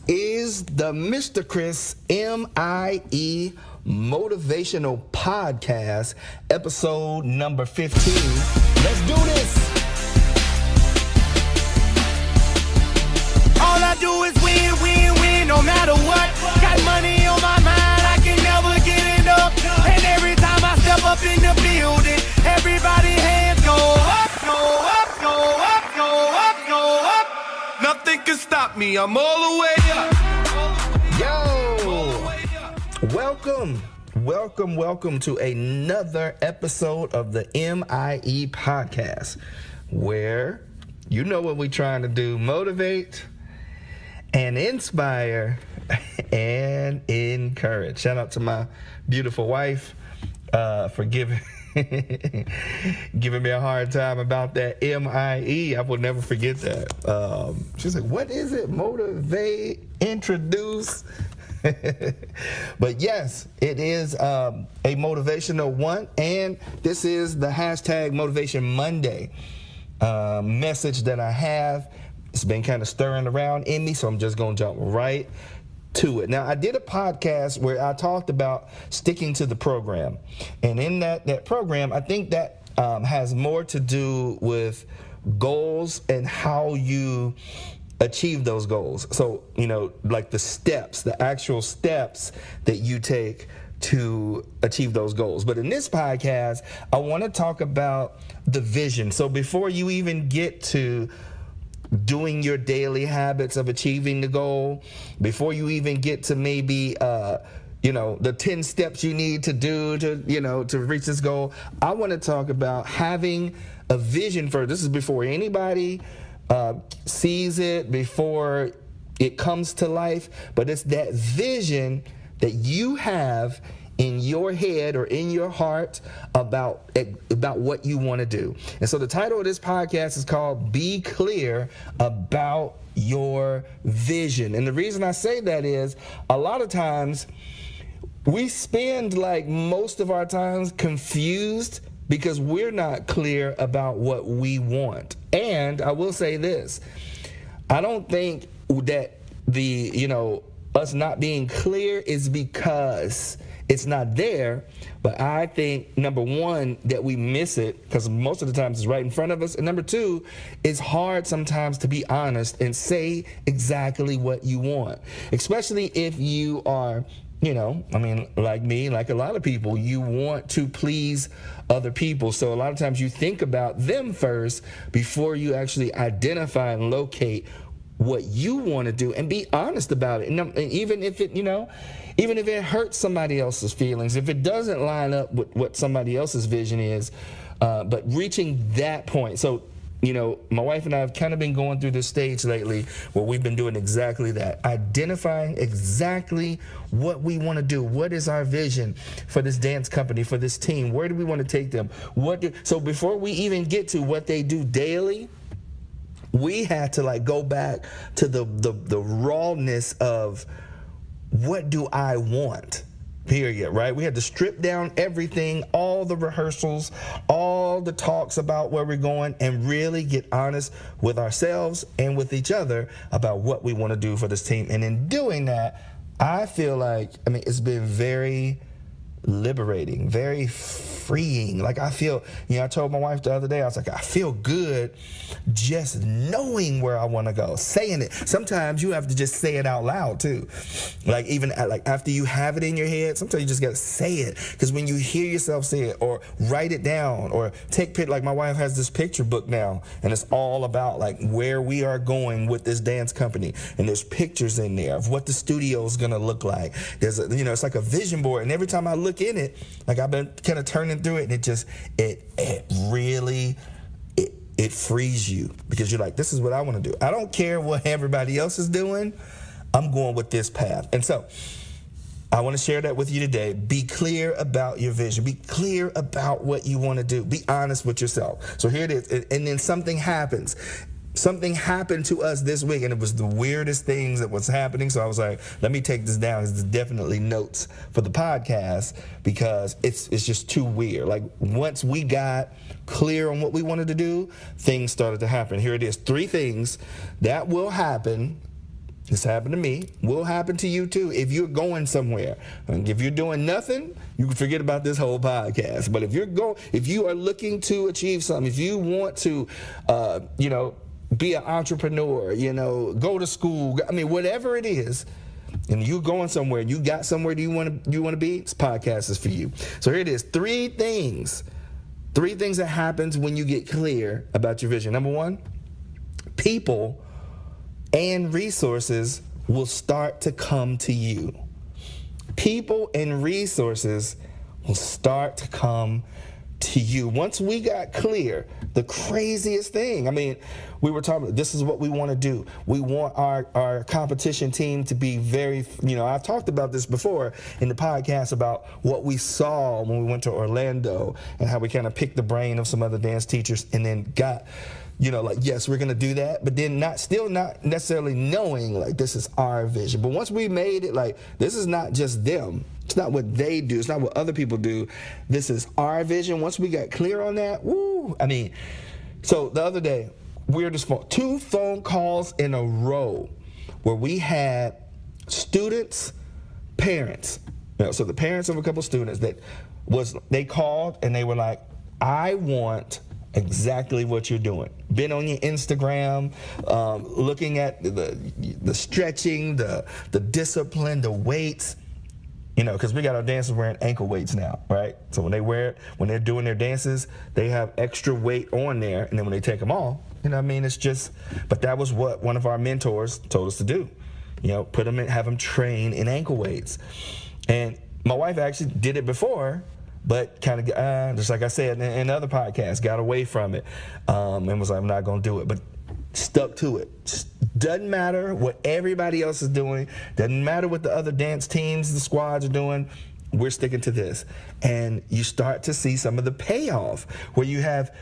is the Mr. Chris M.I.E. Motivational Podcast, episode number 15. Let's do this. All I do is win, win, win, no matter what. Got money on my mind, I can never get enough. And every time I step up in the building, everybody hands go up, go up, go up, go up, go up. Nothing can stop me, I'm all the way up. Yo, welcome to another episode of the M.I.E. Podcast, where you know what we're trying to do: motivate and inspire and encourage. Shout out to my beautiful wife for giving me a hard time about that M.I.E. I will never forget that. She's like, what is it? Motivate, introduce. But yes, it is a motivational one, and this is the hashtag Motivation Monday message that I have. It's been kind of stirring around in me, so I'm just going to jump right to it. Now, I did a podcast where I talked about sticking to the program, and in that program, I think that has more to do with goals and how you achieve those goals. So, like the steps, the actual steps that you take to achieve those goals. But in this podcast, I want to talk about the vision. So before you even get to doing your daily habits of achieving the goal, before you even get to maybe the 10 steps you need to do to reach this goal, I want to talk about having a vision for this. Is before anybody sees it, before it comes to life, but it's that vision that you have in your head or in your heart about what you want to do. And so the title of this podcast is called Be Clear About Your Vision. And the reason I say that is a lot of times we spend most of our times confused because we're not clear about what we want. And I will say this, I don't think that us not being clear is because it's not there, but I think, number one, that we miss it because most of the times it's right in front of us. And number two, it's hard sometimes to be honest and say exactly what you want, especially if you are, like me, like a lot of people, you want to please other people. So a lot of times you think about them first before you actually identify and locate what you want to do and be honest about it. And even if it hurts somebody else's feelings, if it doesn't line up with what somebody else's vision is, but reaching that point. So, my wife and I have kind of been going through this stage lately where we've been doing exactly that, identifying exactly what we want to do. What is our vision for this dance company, for this team? Where do we want to take them? So before we even get to what they do daily, we had to go back to the rawness of what do I want, period, right? We had to strip down everything, all the rehearsals, all the talks about where we're going, and really get honest with ourselves and with each other about what we want to do for this team. And in doing that, I feel like, it's been very liberating, very freeing. I feel, I told my wife the other day, I was like, I feel good just knowing where I want to go, saying it. Sometimes you have to just say it out loud too. Even after you have it in your head, sometimes you just got to say it. Because when you hear yourself say it or write it down or take pictures, my wife has this picture book now, and it's all about where we are going with this dance company. And there's pictures in there of what the studio is going to look like. There's it's like a vision board. And every time I look in it, I've been kind of turning through it, and it really frees you because you're like, this is what I want to do. I don't care what everybody else is doing. I'm going with this path. And so I want to share that with you today. Be clear about your vision. Be clear about what you want to do. Be honest with yourself. So here it is. And then something happens. Something happened to us this week, and it was the weirdest things that was happening. So I was like, let me take this down. There's definitely notes for the podcast because it's just too weird. Once we got clear on what we wanted to do, things started to happen. Here it is. 3 things that will happen This happened to me. Will happen to you too if you're going somewhere. And if you're doing nothing, you can forget about this whole podcast. But if you are looking to achieve something, if you want to, be an entrepreneur, go to school, whatever it is, and you're going somewhere, you got somewhere you want to be, this podcast is for you. So here it is. Three things that happens when you get clear about your vision. Number one, people and resources will start to come to you. People and resources will start to come to you. Once we got clear, the craziest thing, we were talking, this is what we want to do. We want our competition team to be very, I've talked about this before in the podcast about what we saw when we went to Orlando and how we kind of picked the brain of some other dance teachers and then got, yes, we're going to do that, but then still not necessarily knowing, this is our vision. But once we made it, this is not just them. It's not what they do. It's not what other people do. This is our vision. Once we got clear on that, so the other day, weirdest phone, 2 phone calls in a row where we had students, parents. So the parents of a couple students they called and they were like, I want exactly what you're doing. Been on your Instagram, looking at the stretching, the discipline, the weights, because we got our dancers wearing ankle weights now, right? So when they're doing their dances, they have extra weight on there, and then when they take them off, it's just, but that was what one of our mentors told us to do, have them train in ankle weights. And my wife actually did it before, but kind of, just like I said in other podcasts, got away from it and was like, I'm not going to do it, but stuck to it. Doesn't matter what everybody else is doing. Doesn't matter what the other dance teams, the squads are doing. We're sticking to this. And you start to see some of the payoff where you have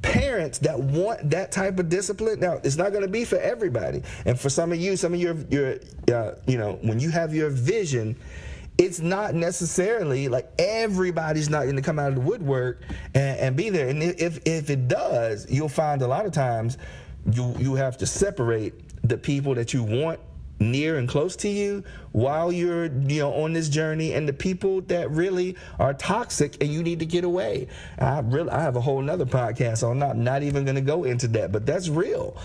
parents that want that type of discipline. Now, it's not going to be for everybody. And for some of your when you have your vision, it's not necessarily everybody's not going to come out of the woodwork and be there. And if it does, you'll find a lot of times you have to separate the people that you want near and close to you while you're on this journey and the people that really are toxic and you need to get away. I have a whole nother podcast on not even going to go into that, but that's real.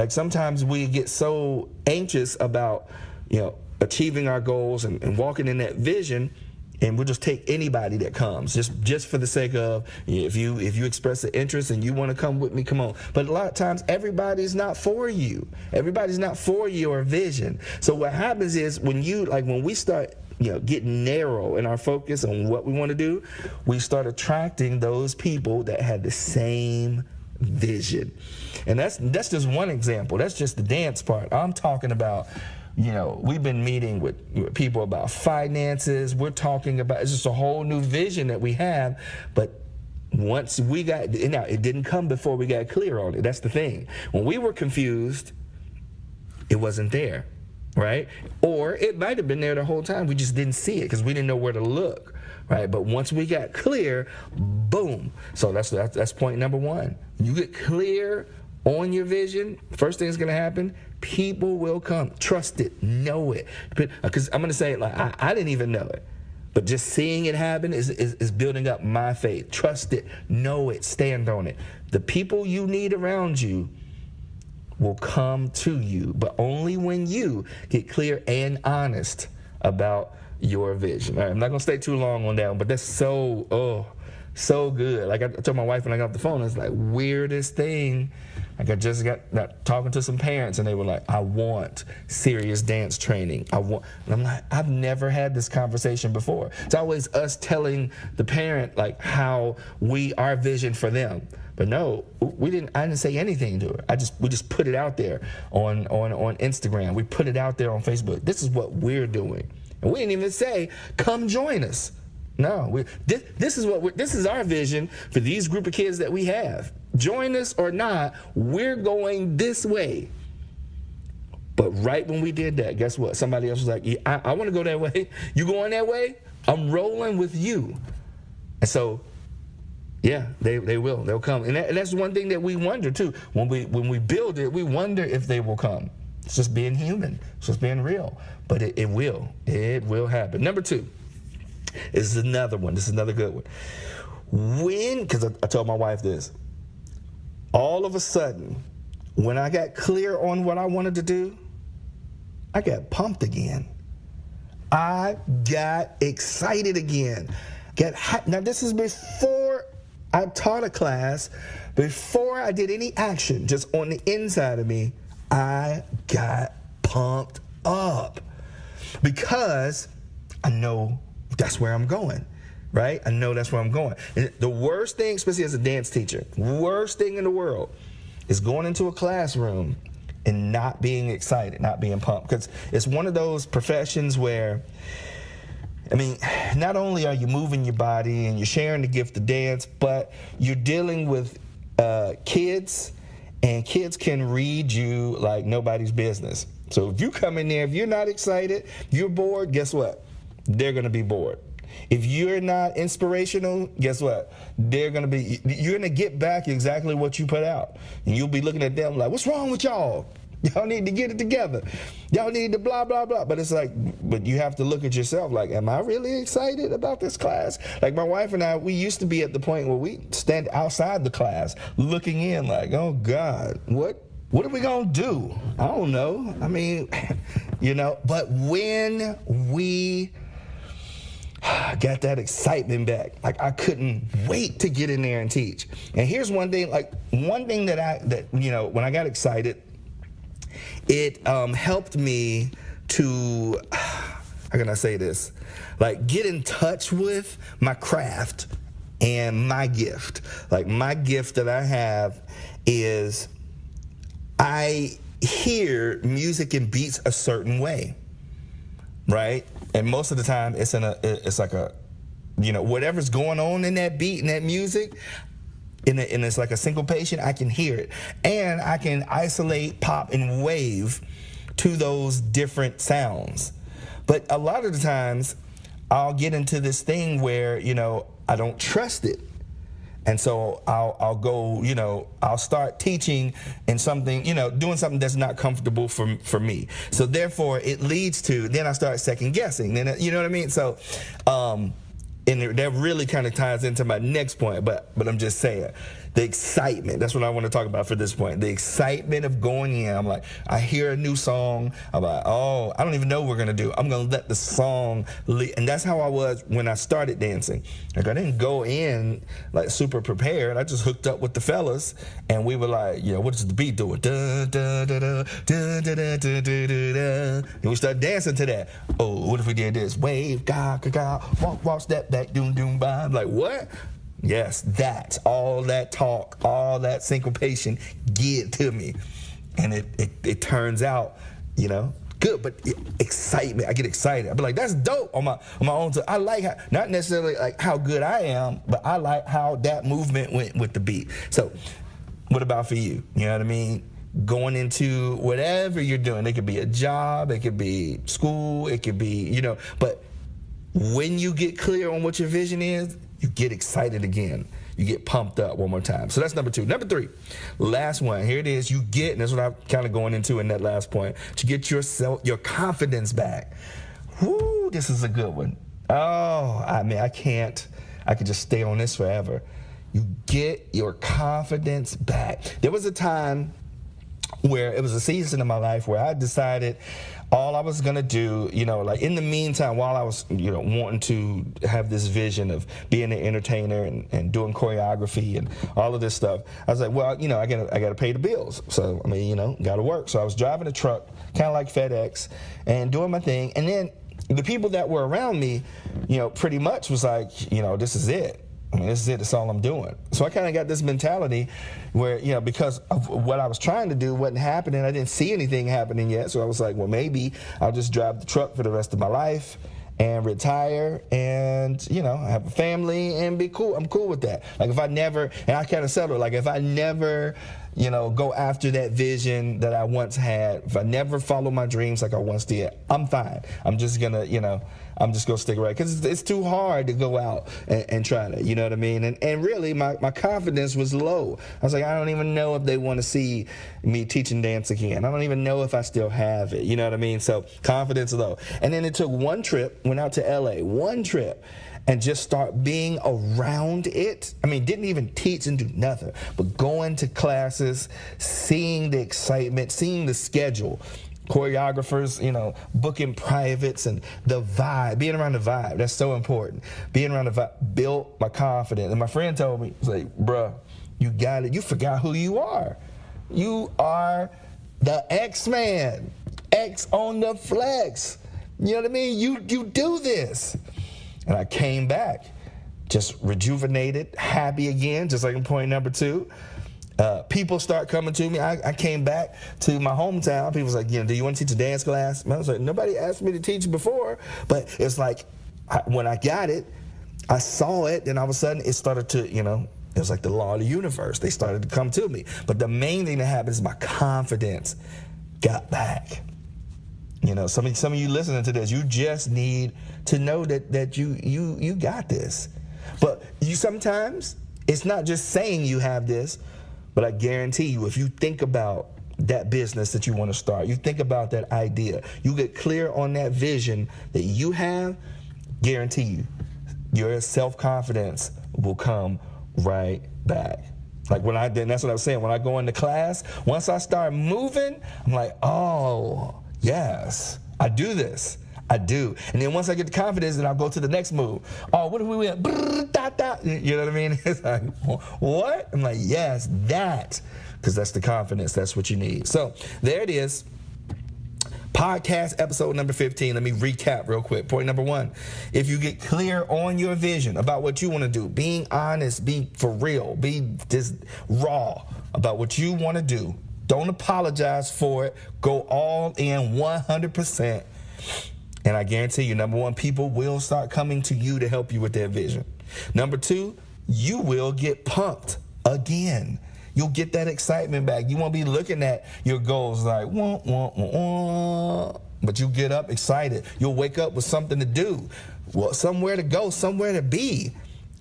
Sometimes we get so anxious about achieving our goals and walking in that vision, and we'll just take anybody that comes just for the sake of, if you express an interest and you want to come with me, come on. But a lot of times everybody's not for you. Everybody's not for your vision. So what happens is when we start getting narrow in our focus on what we want to do, we start attracting those people that had the same vision. And that's just one example. That's just the dance part. I'm talking about, we've been meeting with people about finances. We're talking about, it's just a whole new vision that we have. But once we got, now it didn't come before we got clear on it. That's the thing. When we were confused, it wasn't there, right? Or it might have been there the whole time. We just didn't see it because we didn't know where to look, right? But once we got clear, boom. So that's point number one. You get clear on your vision, first thing that's going to happen, people will come. Trust it. Know it. Because I'm going to say it I didn't even know it. But just seeing it happen is building up my faith. Trust it. Know it. Stand on it. The people you need around you will come to you, but only when you get clear and honest about your vision. All right, I'm not going to stay too long on that one, but that's so good. I told my wife when I got off the phone, it's weirdest thing. I just got talking to some parents, and they were like, I want serious dance training. And I'm like, I've never had this conversation before. It's always us telling the parent how our vision for them. But no, I didn't say anything to her. We just put it out there on Instagram. We put it out there on Facebook. This is what we're doing. And we didn't even say, come join us. No, this is our vision for these group of kids that we have. Join us or not, we're going this way. But right when we did that, guess what? Somebody else was like, I want to go that way. You going that way? I'm rolling with you. And so, yeah, they will. They'll come. And that's one thing that we wonder too. When we build it, we wonder if they will come. It's just being human. It's just being real. But it will. It will happen. Number 2 is another one. This is another good one. Because I told my wife this, all of a sudden, when I got clear on what I wanted to do, I got pumped again. I got excited again. Now, this is before I taught a class, before I did any action, just on the inside of me, I got pumped up because I know that's where I'm going, right? I know that's where I'm going. And the worst thing, especially as a dance teacher, worst thing in the world is going into a classroom and not being excited, not being pumped. Because it's one of those professions where, I mean, not only are you moving your body and you're sharing the gift of dance, but you're dealing with kids, and kids can read you like nobody's business. So if you come in there, if you're not excited, you're bored, guess what? They're going to be bored. If you're not inspirational, guess what? You're going to get back exactly what you put out. And you'll be looking at them like, what's wrong with y'all? Y'all need to get it together. Y'all need to blah, blah, blah. But it's like, but you have to look at yourself like, am I really excited about this class? Like my wife and I, we used to be at the point where we stand outside the class looking in like, oh God, what are we going to do? I don't know. I mean, but when we got that excitement back, like I couldn't wait to get in there and teach. And here's one thing that when I got excited, it helped me to, how can I say this? Like get in touch with my craft and my gift. Like my gift that I have is I hear music and beats a certain way, right? And most of the time it's like a, whatever's going on in that beat and that music, and it's like a syncopation, I can hear it. And I can isolate, pop, and wave to those different sounds. But a lot of the times, I'll get into this thing where, I don't trust it. And so I'll go, I'll start teaching in something, doing something that's not comfortable for me. So therefore, it leads to, then I start second guessing. Then, you know what I mean? So, and that really kind of ties into my next point, but I'm just saying, the excitement, that's what I want to talk about for this point. The excitement of going in. I'm like, I hear a new song. I'm like, oh, I don't even know what we're going to do. I'm going to let the song lead. And that's how I was when I started dancing. Like, I didn't go in like super prepared. I just hooked up with the fellas, and we were like, what is the beat doing? Da, da, da, da, da, da, da, da, da, da. And we started dancing to that. Oh, what if we did this? Wave, ga, ga, ga, walk, step back, doom, doom, bye. I'm like, what? Yes, all that talk, all that syncopation, get to me. And it turns out, good, but excitement. I get excited. I be like, that's dope on my own. I like how, not necessarily like how good I am, but I like how that movement went with the beat. So what about for you? You know what I mean? Going into whatever you're doing. It could be a job, it could be school, it could be, but when you get clear on what your vision is, you get excited again. You get pumped up one more time. So that's number 2. Number 3, last one. Here it is. You get, and that's what I'm kind of going into in that last point, to get your confidence back. Woo, this is a good one. Oh, I could just stay on this forever. You get your confidence back. There was a time where it was a season in my life where I decided all I was gonna do, like in the meantime, while I was, wanting to have this vision of being an entertainer and doing choreography and all of this stuff, I was like, well, I gotta pay the bills. So, gotta work. So I was driving a truck, kind of like FedEx, and doing my thing. And then the people that were around me, pretty much was like, this is it. This is it. That's all I'm doing. So I kind of got this mentality where, because of what I was trying to do wasn't happening. I didn't see anything happening yet. So I was like, well, maybe I'll just drive the truck for the rest of my life and retire and, have a family and be cool. I'm cool with that. Like if I never, and I kind of settled, like if I never go after that vision that I once had, if I never follow my dreams like I once did, I'm fine. I'm just gonna, I'm just gonna stick around because it's too hard to go out and try to, you know what I mean? And really, my confidence was low. I was like, I don't even know if they want to see me teaching dance again. I don't even know if I still have it. You know what I mean? So confidence low. And then it took one trip, went out to LA, one trip, and just start being around it. I mean, didn't even teach and do nothing, but going to classes, seeing the excitement, seeing the schedule, choreographers, booking privates, and the vibe, being around the vibe. That's so important. Being around the vibe built my confidence. And my friend told me, he's like, bruh, you got it. You forgot who you are. You are the X-Man, X on the flex. You know what I mean? You do this. And I came back just rejuvenated, happy again, just like in point number 2. People start coming to me. I came back to my hometown. People was like, do you want to teach a dance class? I was like, nobody asked me to teach before. But it's like, when I got it, I saw it, and all of a sudden it started to, it was like the law of the universe. They started to come to me. But the main thing that happened is my confidence got back. Some of you listening to this, you just need to know that you got this. But sometimes it's not just saying you have this, but I guarantee you, if you think about that business that you want to start, you think about that idea, you get clear on that vision that you have, guarantee you, your self-confidence will come right back. Like that's what I was saying, when I go into class, once I start moving, I'm like, oh, yes, I do this. I do. And then once I get the confidence, then I'll go to the next move. Oh, what if we went, you know what I mean? It's like, what? I'm like, yes, that. Because that's the confidence. That's what you need. So there it is. Podcast episode number 15. Let me recap real quick. Point number 1, if you get clear on your vision about what you want to do, being honest, be for real, be just raw about what you want to do. Don't apologize for it. Go all in 100%. And I guarantee you, number 1, people will start coming to you to help you with their vision. Number 2, you will get pumped again. You'll get that excitement back. You won't be looking at your goals like, wah, wah, wah, wah. But you get up excited. You'll wake up with something to do, somewhere to go, somewhere to be.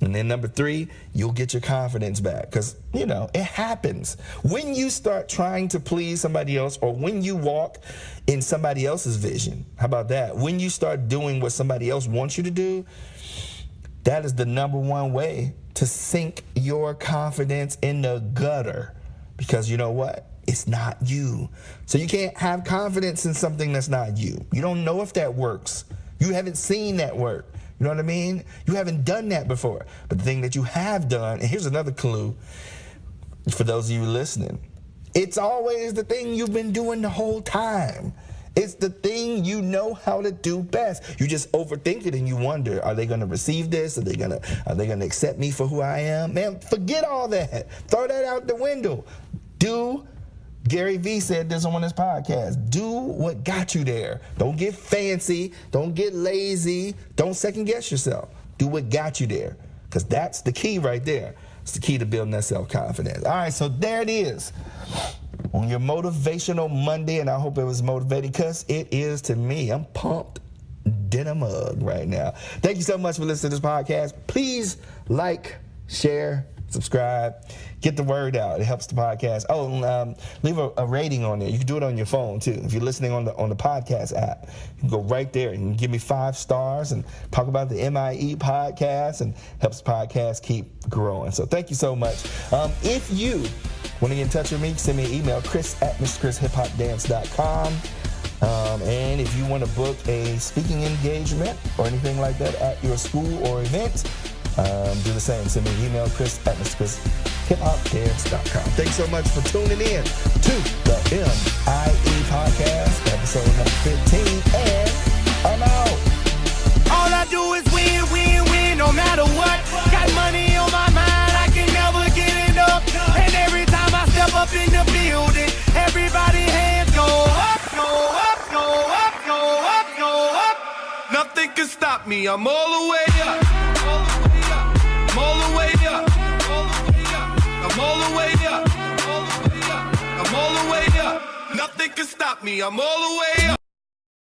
And then number 3, you'll get your confidence back because, it happens. When you start trying to please somebody else, or when you walk in somebody else's vision, how about that? When you start doing what somebody else wants you to do, that is the number 1 way to sink your confidence in the gutter, because you know what? It's not you. So you can't have confidence in something that's not you. You don't know if that works. You haven't seen that work. You know what I mean? You haven't done that before. But the thing that you have done, and here's another clue for those of you listening, it's always the thing you've been doing the whole time. It's the thing you know how to do best. You just overthink it and you wonder, are they going to receive this? Are they going to accept me for who I am? Man, forget all that. Throw that out the window. Gary Vee said this on his podcast. Do what got you there. Don't get fancy. Don't get lazy. Don't second guess yourself. Do what got you there, because that's the key right there. It's the key to building that self-confidence. All right, so there it is on your Motivational Monday, and I hope it was motivating, because it is to me. I'm pumped in a mug right now. Thank you so much for listening to this podcast. Please like, share, subscribe, get the word out. It helps the podcast. Leave a rating on there. You can do it on your phone too. If you're listening on the podcast app, you can go right there and give me 5 stars and talk about the M.I.E. podcast, and helps the podcast keep growing. So thank you so much. If you want to get in touch with me, send me an email, chris@mrchrishiphopdance.com. And if you want to book a speaking engagement or anything like that at your school or event, do the same. Send me an email, chris@mrchrishiphopdance.com. Thanks so much for tuning in to the M.I.E. podcast, episode number 15, and I'm out. All I do is win, win, win, no matter what. Got money on my mind, I can never get enough. And every time I step up in the building, everybody hands go up, go up, go up, go up, go up. Nothing can stop me, I'm all the way up. I'm all the way up. I'm all the way up. I'm all the way up. Nothing can stop me. I'm all the way up.